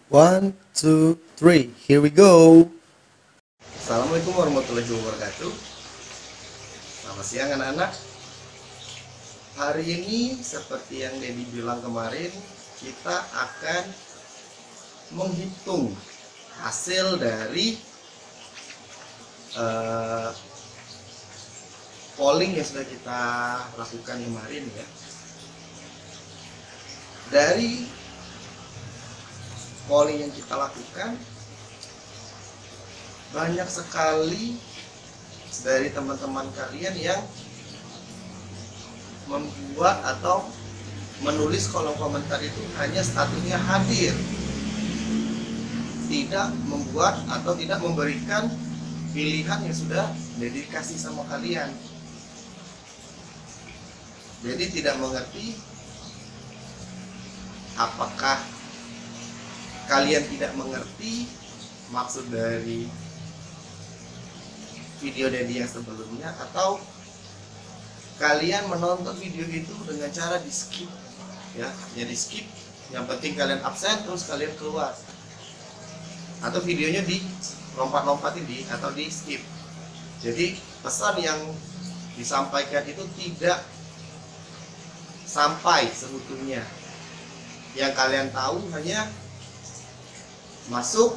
One, two, three, here we go. Assalamualaikum warahmatullahi wabarakatuh. Selamat siang anak-anak. Hari ini seperti yang Dedi bilang kemarin, kita akan menghitung hasil dari polling yang sudah kita lakukan kemarin ya. Dari polling yang kita lakukan, banyak sekali dari teman-teman kalian yang membuat atau menulis kolom komentar itu hanya statusnya hadir, tidak membuat atau tidak memberikan pilihan yang sudah dikasih sama kalian. Jadi tidak mengerti apakah kalian tidak mengerti maksud dari video Dedi yang sebelumnya, atau kalian menonton video itu dengan cara di skip ya, jadi skip, yang penting kalian absen terus kalian keluar, atau videonya di lompat-lompatin atau di skip. Jadi pesan yang disampaikan itu tidak sampai sebetulnya. Yang kalian tahu hanya masuk,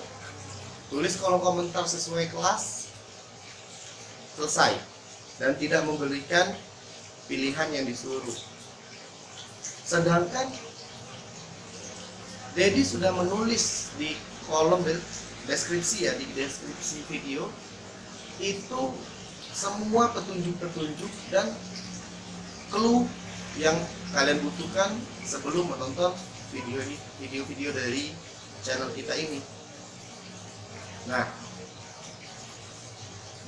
tulis kolom komentar sesuai kelas, selesai, dan tidak memberikan pilihan yang disuruh. Sedangkan Dedi sudah menulis di kolom deskripsi ya, di deskripsi video itu semua petunjuk-petunjuk dan clue yang kalian butuhkan sebelum menonton video-video dari channel kita ini. Nah,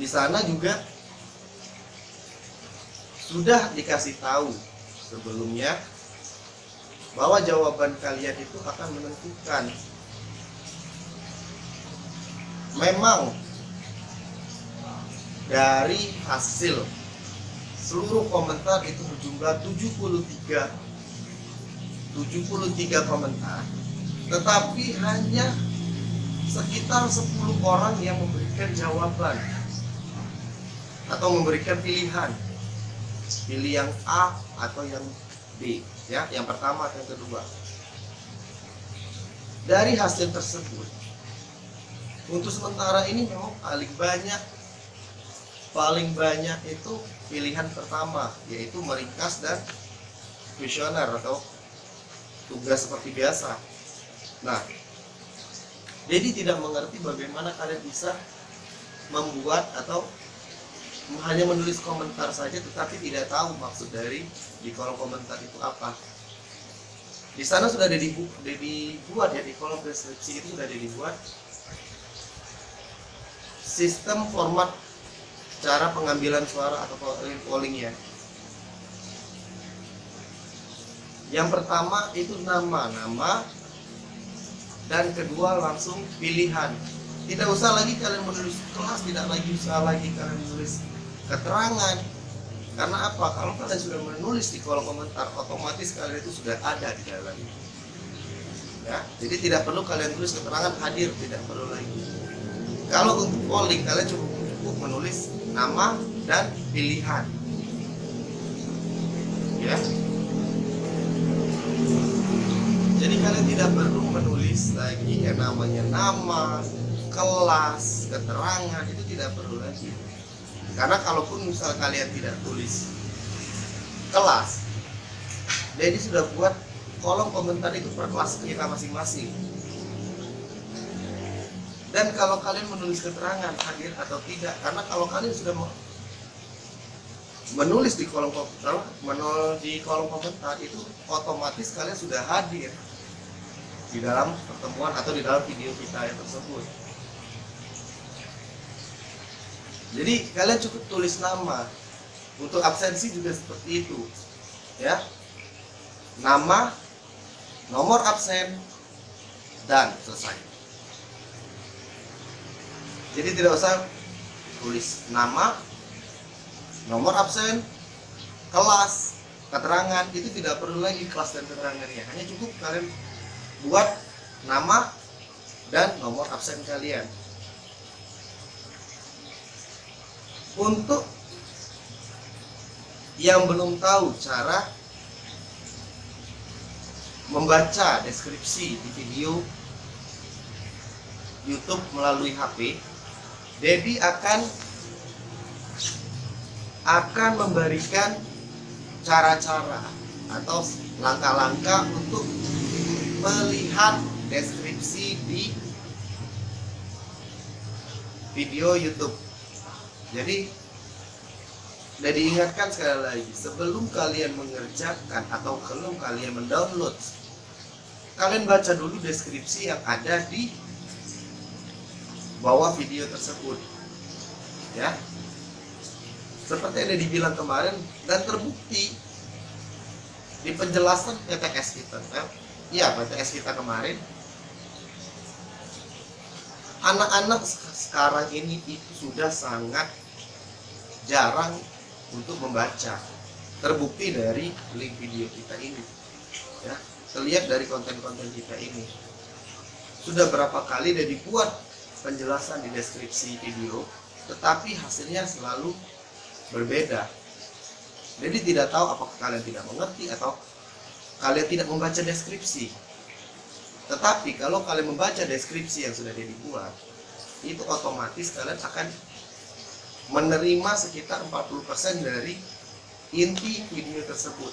di sana juga sudah dikasih tahu sebelumnya bahwa jawaban kalian itu akan menentukan. Memang dari hasil seluruh komentar itu berjumlah 73 komentar, tetapi hanya sekitar 10 orang yang memberikan jawaban atau memberikan pilihan, pilih yang A atau yang B ya, yang pertama atau yang kedua. Dari hasil tersebut, untuk sementara ini memang paling banyak itu pilihan pertama, yaitu meringkas dan kuesioner atau tugas seperti biasa. Nah, Dedi tidak mengerti bagaimana kalian bisa membuat atau hanya menulis komentar saja tetapi tidak tahu maksud dari di kolom komentar itu apa. Di sana sudah dibuat ya, di kolom deskripsi itu sudah dibuat sistem format cara pengambilan suara atau polling ya. Yang pertama itu nama, dan kedua langsung pilihan. Tidak usah lagi kalian menulis kelas, tidak usah lagi kalian menulis keterangan. Karena apa? Kalau kalian sudah menulis di kolom komentar, otomatis kalian itu sudah ada di dalam itu. Ya, jadi tidak perlu kalian tulis keterangan hadir, tidak perlu lagi. Kalau untuk polling kalian cukup menulis nama dan pilihan. Ya. Jadi kalian tidak perlu menulis lagi yang namanya nama, kelas, keterangan, itu tidak perlu lagi. Karena kalaupun misal kalian tidak tulis kelas, Dedi sudah buat kolom komentar itu per kelas kita masing-masing. Dan kalau kalian menulis keterangan hadir atau tidak, karena kalau kalian sudah menulis di kolom komentar itu otomatis kalian sudah hadir di dalam pertemuan atau di dalam video kita yang tersebut. Jadi kalian cukup tulis nama. Untuk absensi juga seperti itu ya, nama, nomor absen, dan selesai. Jadi tidak usah tulis nama, nomor absen, kelas, keterangan, itu tidak perlu lagi kelas dan keterangannya. Hanya cukup kalian buat nama, dan nomor absen kalian. Untuk yang belum tahu cara membaca deskripsi di video YouTube melalui HP, Dedi akan memberikan cara-cara atau langkah-langkah untuk melihat deskripsi di video YouTube. Jadi diingatkan sekali lagi, sebelum kalian mengerjakan atau sebelum kalian mendownload, kalian baca dulu deskripsi yang ada di bawah video tersebut, ya. Seperti yang dibilang kemarin dan terbukti di penjelasan PTS kita, PTS kita kemarin, anak-anak sekarang ini itu sudah sangat jarang untuk membaca. Terbukti dari link video kita ini, ya, terlihat dari konten-konten kita ini. Sudah berapa kali dia dibuat penjelasan di deskripsi video, tetapi hasilnya selalu berbeda. Jadi tidak tahu apakah kalian tidak mengerti atau kalian tidak membaca deskripsi. Tetapi kalau kalian membaca deskripsi yang sudah dibuat, itu otomatis kalian akan menerima sekitar 40% dari inti video tersebut.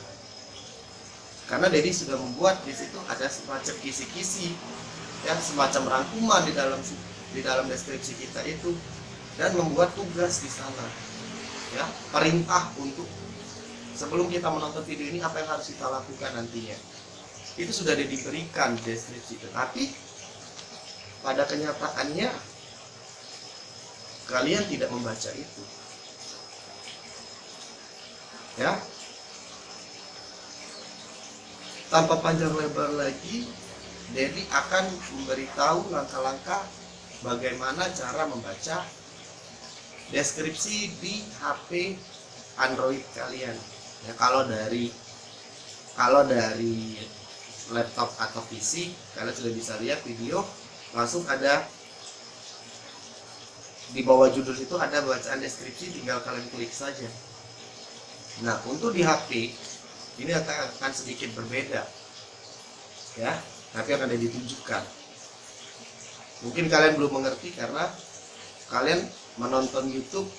Karena Dedi sudah membuat di situ ada semacam kisi-kisi, ya, semacam rangkuman di dalam deskripsi kita itu, dan membuat tugas di sana, ya, perintah untuk sebelum kita menonton video ini apa yang harus kita lakukan nantinya. Itu sudah diberikan deskripsi, tetapi pada kenyataannya kalian tidak membaca itu, ya. Tanpa panjang lebar lagi, Dedi akan memberitahu langkah-langkah bagaimana cara membaca deskripsi di HP Android kalian. Ya, kalau dari laptop atau PC, kalian sudah bisa lihat video, langsung ada di bawah judul itu ada bacaan deskripsi, tinggal kalian klik saja. Nah, untuk di HP ini akan sedikit berbeda, ya, tapi akan ada ditunjukkan. Mungkin kalian belum mengerti karena kalian menonton YouTube,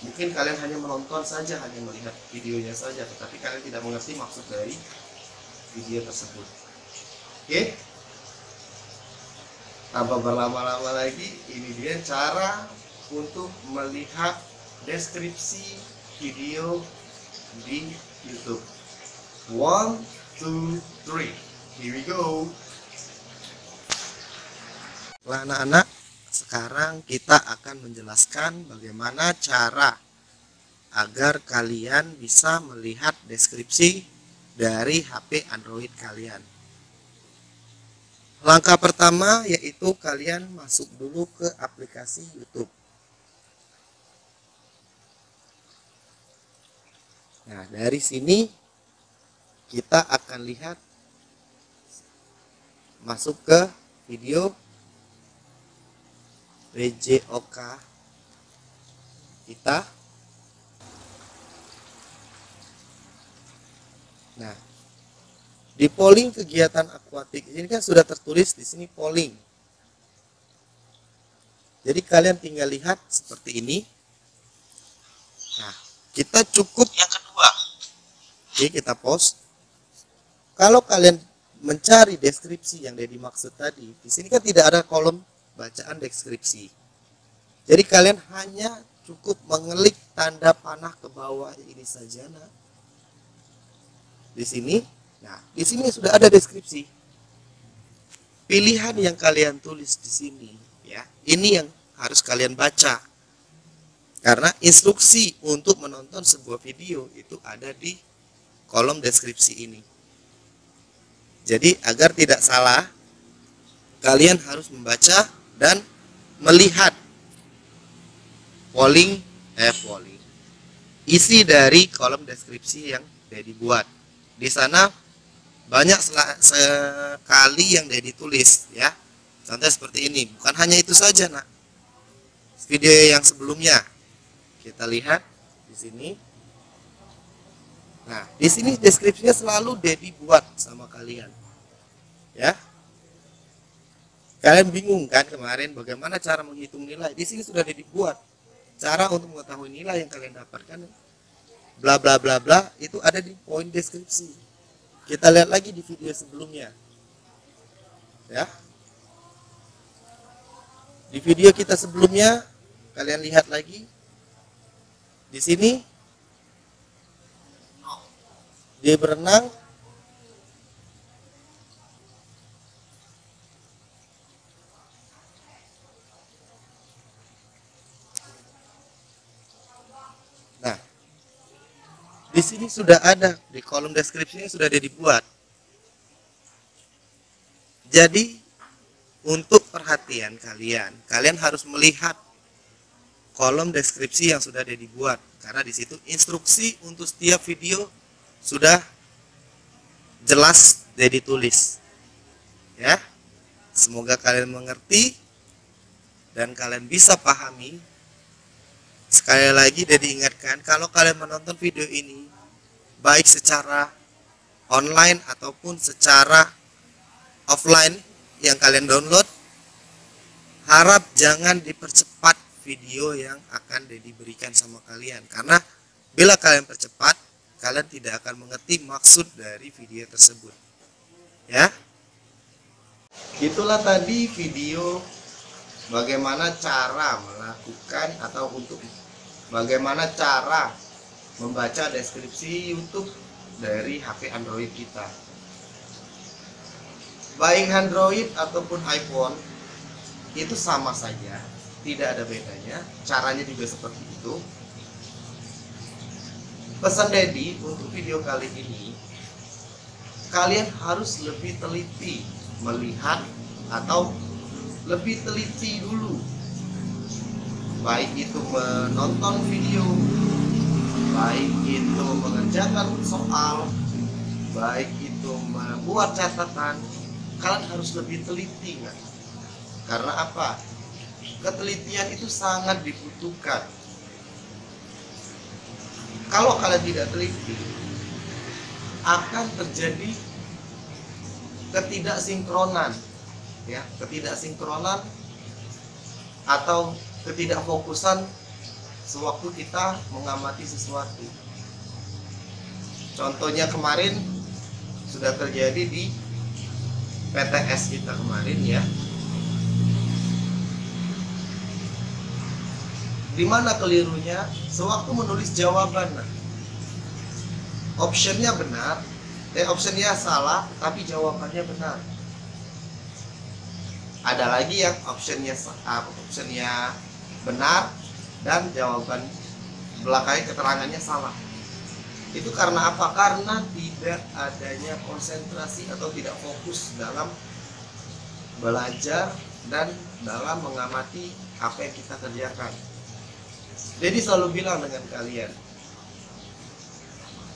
mungkin kalian hanya menonton saja, hanya melihat videonya saja, tetapi kalian tidak mengerti maksud dari video tersebut. Oke? Tanpa berlama-lama lagi, ini dia cara untuk melihat deskripsi video di YouTube. 1, 2, 3, here we go. Nah, anak-anak, sekarang kita akan menjelaskan bagaimana cara agar kalian bisa melihat deskripsi dari HP Android kalian. Langkah pertama yaitu kalian masuk dulu ke aplikasi YouTube. Nah, dari sini kita akan lihat masuk ke video BJOK kita. Nah, di polling kegiatan akuatik ini kan sudah tertulis di sini polling. Jadi kalian tinggal lihat seperti ini. Nah, kita cukup yang kedua. Oke, kita pause. Kalau kalian mencari deskripsi yang dimaksud tadi, di sini kan tidak ada kolom bacaan deskripsi. Jadi kalian hanya cukup mengelik tanda panah ke bawah ini saja. Nah, di sini, nah di sini sudah ada deskripsi. Pilihan yang kalian tulis di sini, ya, ini yang harus kalian baca. Karena instruksi untuk menonton sebuah video itu ada di kolom deskripsi ini. Jadi agar tidak salah, kalian harus membaca dan melihat polling isi dari kolom deskripsi yang sudah dibuat. Di sana banyak sekali yang sudah ditulis, ya. Contoh seperti ini. Bukan hanya itu saja, nak. Video yang sebelumnya kita lihat di sini. Nah, di sini deskripsinya selalu Dedi buat sama kalian. Ya. Kalian bingung kan kemarin bagaimana cara menghitung nilai? Di sini sudah Dedi buat. Cara untuk mengetahui nilai yang kalian dapatkan, bla bla bla bla, itu ada di poin deskripsi. Kita lihat lagi di video sebelumnya. Ya. Di video kita sebelumnya, kalian lihat lagi. Di sini dia berenang. Nah, di sini sudah ada, di kolom deskripsinya sudah ada dibuat. Jadi untuk perhatian kalian, kalian harus melihat kolom deskripsi yang sudah ada dibuat, karena di situ instruksi untuk setiap video sudah jelas Dedi tulis. Ya, semoga kalian mengerti dan kalian bisa pahami. Sekali lagi Dedi ingatkan, kalau kalian menonton video ini baik secara online ataupun secara offline yang kalian download, harap jangan dipercepat video yang akan Dedi berikan sama kalian, karena bila kalian percepat, kalian tidak akan mengerti maksud dari video tersebut. Ya, itulah tadi video bagaimana cara melakukan atau untuk bagaimana cara membaca deskripsi YouTube dari HP Android kita. Baik Android ataupun iPhone itu sama saja, tidak ada bedanya, caranya juga seperti itu. Pesan Dedi untuk video kali ini, kalian harus lebih teliti melihat atau lebih teliti dulu, baik itu menonton video, baik itu mengerjakan soal, baik itu membuat catatan. Kalian harus lebih teliti, kan? Karena apa? Ketelitian itu sangat dibutuhkan. Kalau kalian tidak teliti, akan terjadi ketidaksinkronan, ya, ketidaksinkronan atau ketidakfokusan sewaktu kita mengamati sesuatu. Contohnya kemarin sudah terjadi di PTS kita kemarin, ya. Di mana kelirunya? Sewaktu menulis jawaban, optionnya benar, optionnya salah, tapi jawabannya benar. Ada lagi yang optionnya benar dan jawaban belakangnya keterangannya salah. Itu karena apa? Karena tidak adanya konsentrasi atau tidak fokus dalam belajar dan dalam mengamati apa yang kita kerjakan. Jadi selalu bilang dengan kalian,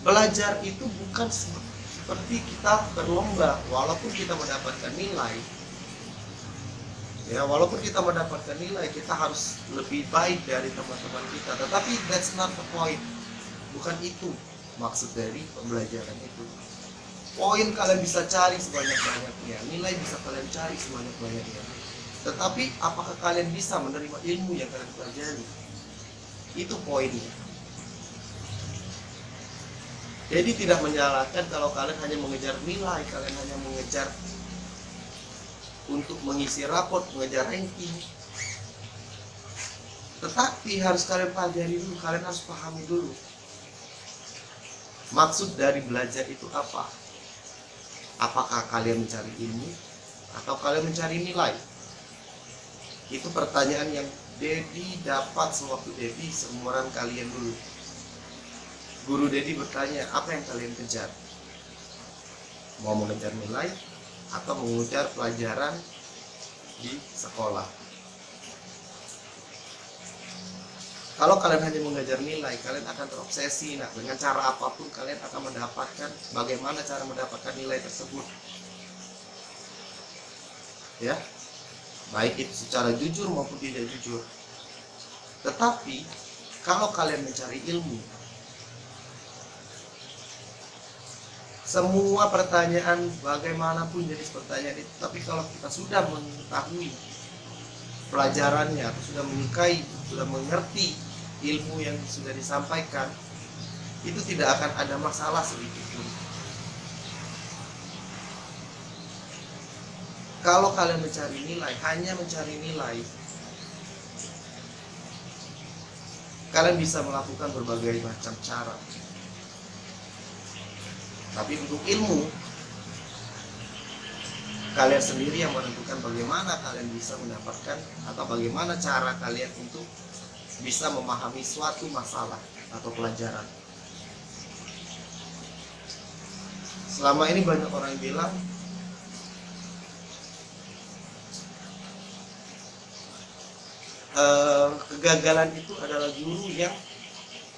belajar itu bukan seperti kita berlomba. Walaupun kita mendapatkan nilai, ya, walaupun kita mendapatkan nilai, kita harus lebih baik dari teman-teman kita. Tetapi that's not the point. Bukan itu maksud dari pembelajaran itu. Poin kalian bisa cari sebanyak-banyaknya, nilai bisa kalian cari sebanyak-banyaknya. Tetapi apakah kalian bisa menerima ilmu yang kalian pelajari? Itu poinnya. Jadi tidak menyalahkan kalau kalian hanya mengejar nilai, kalian hanya mengejar untuk mengisi raport, mengejar ranking. Tetapi harus kalian pelajari dulu, kalian harus pahami dulu. Maksud dari belajar itu apa? Apakah kalian mencari ilmu atau kalian mencari nilai? Itu pertanyaan yang Dedi dapat sewaktu Dedi seumuran kalian dulu. Guru Dedi bertanya, apa yang kalian kejar? Mau mengejar nilai atau mengejar pelajaran di sekolah? Kalau kalian hanya mengejar nilai, kalian akan terobsesi. Nah, dengan cara apapun kalian akan mendapatkan, bagaimana cara mendapatkan nilai tersebut. Ya. baik itu secara jujur maupun tidak jujur. Tetapi kalau kalian mencari ilmu, semua pertanyaan bagaimanapun jenis pertanyaan itu, tapi kalau kita sudah mengetahui pelajarannya atau sudah menyukai, sudah mengerti ilmu yang sudah disampaikan, itu tidak akan ada masalah sedikit pun. Kalau kalian mencari nilai, hanya mencari nilai, kalian bisa melakukan berbagai macam cara. Tapi untuk ilmu, kalian sendiri yang menentukan bagaimana kalian bisa mendapatkan atau bagaimana cara kalian untuk bisa memahami suatu masalah atau pelajaran. Selama ini banyak orang yang bilang kegagalan itu adalah guru yang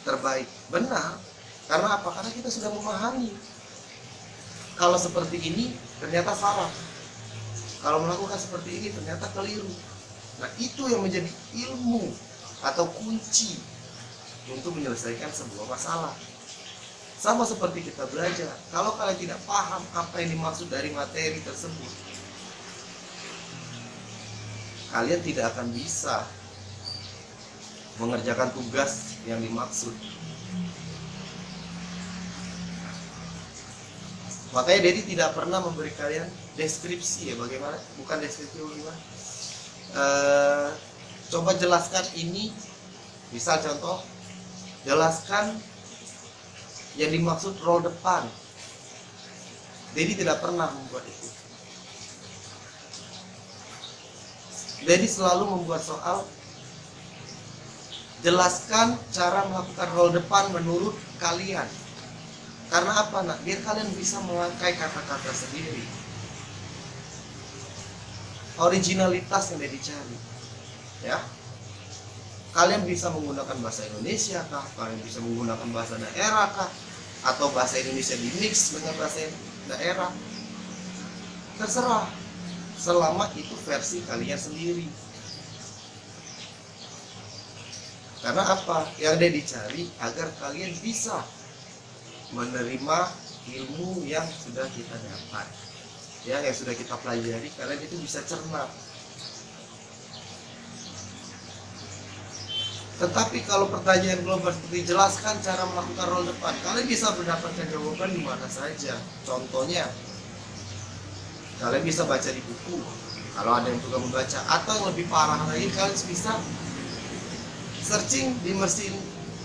terbaik. Benar. Karena apa? Karena kita sudah memahami kalau seperti ini ternyata salah, kalau melakukan seperti ini ternyata keliru. Nah, itu yang menjadi ilmu atau kunci untuk menyelesaikan sebuah masalah. Sama seperti kita belajar, kalau kalian tidak paham apa yang dimaksud dari materi tersebut, kalian tidak akan bisa mengerjakan tugas yang dimaksud. Makanya Dedi tidak pernah memberi kalian deskripsi, ya bagaimana, bukan deskripsi bagaimana. Coba jelaskan ini, misal contoh, jelaskan yang dimaksud roll depan. Dedi tidak pernah membuat itu. Dedi selalu membuat soal, jelaskan cara melakukan roll depan menurut kalian. Karena apa, nak? Biar kalian bisa merangkai kata-kata sendiri. Originalitas yang Dedi cari, ya. Kalian bisa menggunakan bahasa Indonesia kah? Kalian bisa menggunakan bahasa daerah kah? Atau bahasa Indonesia di mix dengan bahasa daerah? Terserah, selama itu versi kalian sendiri. Karena apa? Yang Dedi cari agar kalian bisa menerima ilmu yang sudah kita dapat, ya, yang sudah kita pelajari, kalian itu bisa cerna. Tetapi kalau pertanyaan global seperti jelaskan cara melakukan roll depan, kalian bisa mendapatkan jawaban di mana saja. Contohnya, kalian bisa baca di buku kalau ada yang suka membaca, atau yang lebih parah lagi, kalian bisa searching di mesin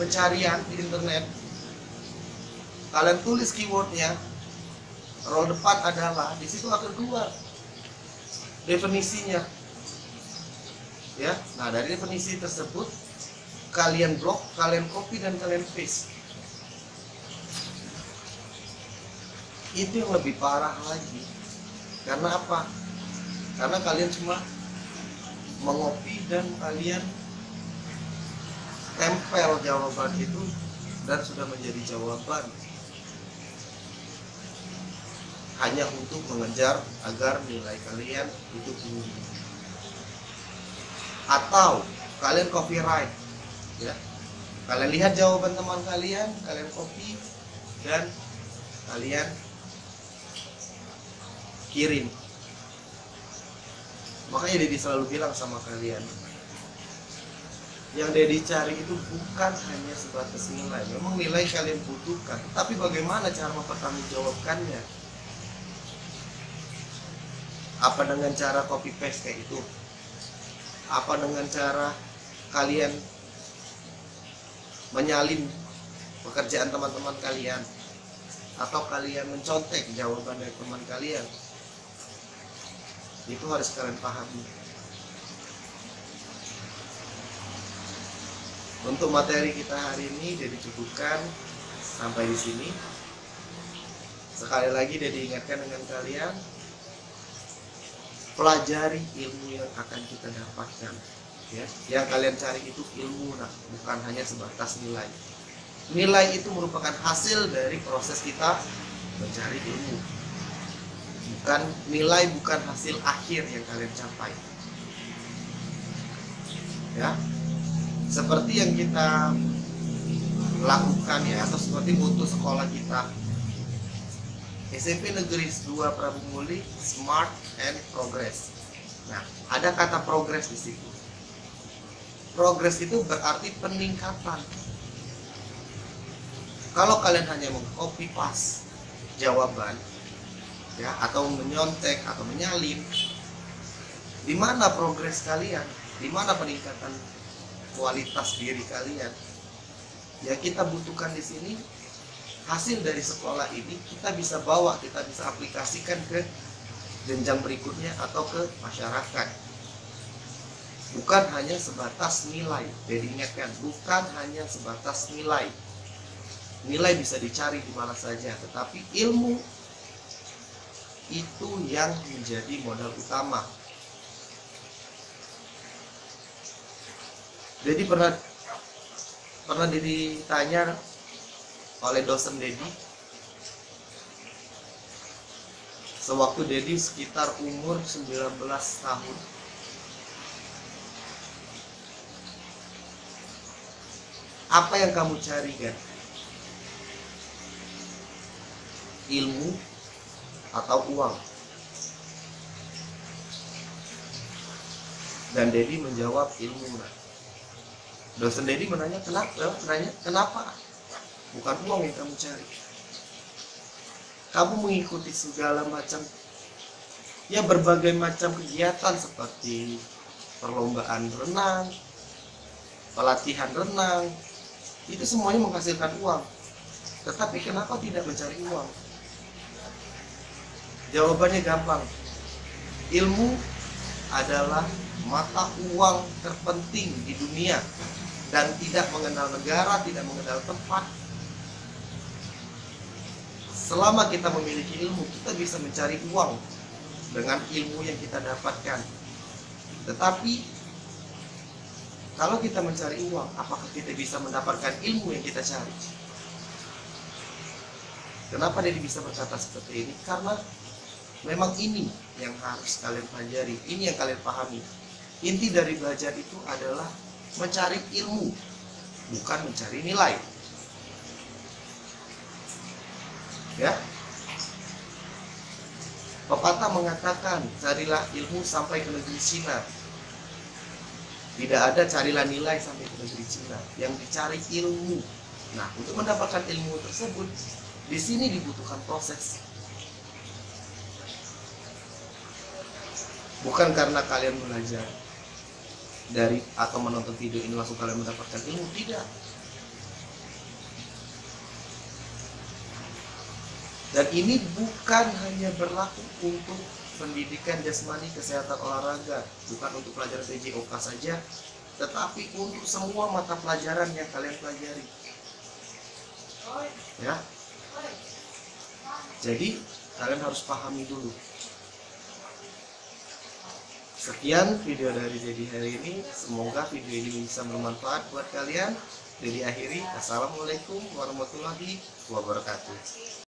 pencarian di internet. Kalian tulis keywordnya, roll depan adalah, di situ akan keluar definisinya, ya. Nah, dari definisi tersebut kalian blok, kalian copy dan kalian paste. Itu yang lebih parah lagi. Karena apa? Karena kalian cuma mengopi dan kalian tempel jawaban itu dan sudah menjadi jawaban, hanya untuk mengejar agar nilai kalian itu tinggi. Atau kalian copyright, ya. Kalian lihat jawaban teman kalian, kalian copy dan kalian kirim. Makanya Dedi selalu bilang sama kalian, yang Dedi cari itu bukan hanya sebatas nilai. Memang nilai kalian butuhkan, tapi bagaimana cara mempertanggungjawabkannya? Apa dengan cara copy paste kayak itu? Apa dengan cara kalian menyalin pekerjaan teman-teman kalian? Atau kalian mencontek jawaban dari teman kalian? Itu harus kalian pahami. Untuk materi kita hari ini Dedi cukupkan sampai di sini. Sekali lagi Dedi ingatkan dengan kalian, pelajari ilmu yang akan kita dapatkan, ya. Yang kalian cari itu ilmu, nah, bukan hanya sebatas nilai. Nilai itu merupakan hasil dari proses kita mencari ilmu. Bukan nilai, bukan hasil akhir yang kalian capai. Ya, seperti yang kita lakukan ya, atau seperti moto sekolah kita, SMP Negeri 2 Prabu Muli, Smart and Progress. Nah, ada kata progress di situ. Progress itu berarti peningkatan. Kalau kalian hanya meng-copy paste jawaban ya, atau menyontek atau menyalin, di mana progres kalian? Di mana peningkatan kualitas diri kalian? Ya, kita butuhkan di sini hasil dari sekolah ini kita bisa bawa, kita bisa aplikasikan ke jenjang berikutnya atau ke masyarakat. Bukan hanya sebatas nilai. Jadi ingatkan, bukan hanya sebatas nilai. Nilai bisa dicari di mana saja, tetapi ilmu itu yang menjadi modal utama. Jadi pernah ditanya oleh dosen Dedi, sewaktu Dedi sekitar umur 19 tahun, apa yang kamu cari kan? Ilmu atau uang? Dan Dedi menjawab ilmu. Dosen Dedi menanya kenapa? Bukan uang yang kamu cari. Kamu mengikuti segala macam, ya berbagai macam kegiatan seperti perlombaan renang, pelatihan renang, itu semuanya menghasilkan uang. Tetapi kenapa tidak mencari uang? Jawabannya gampang. Ilmu adalah mata uang terpenting di dunia dan tidak mengenal negara, tidak mengenal tempat. Selama kita memiliki ilmu, kita bisa mencari uang dengan ilmu yang kita dapatkan. Tetapi kalau kita mencari uang, apakah kita bisa mendapatkan ilmu yang kita cari? Kenapa dia bisa berkata seperti ini? Karena memang ini yang harus kalian pelajari, ini yang kalian pahami. Inti dari belajar itu adalah mencari ilmu, bukan mencari nilai. Ya, pepatah mengatakan carilah ilmu sampai ke negeri Cina. Tidak ada carilah nilai sampai ke negeri Cina. Yang dicari ilmu. Nah, untuk mendapatkan ilmu tersebut, di sini dibutuhkan proses. Bukan karena kalian belajar dari atau menonton video ini langsung kalian mendapatkan ilmu, tidak. Dan ini bukan hanya berlaku untuk pendidikan jasmani, kesehatan olahraga, bukan untuk pelajaran PJOK saja, tetapi untuk semua mata pelajaran yang kalian pelajari. Ya. Jadi kalian harus pahami dulu. Sekian video dari Dedi hari ini. Semoga video ini bisa bermanfaat buat kalian. Dedi akhiri, assalamualaikum warahmatullahi wabarakatuh.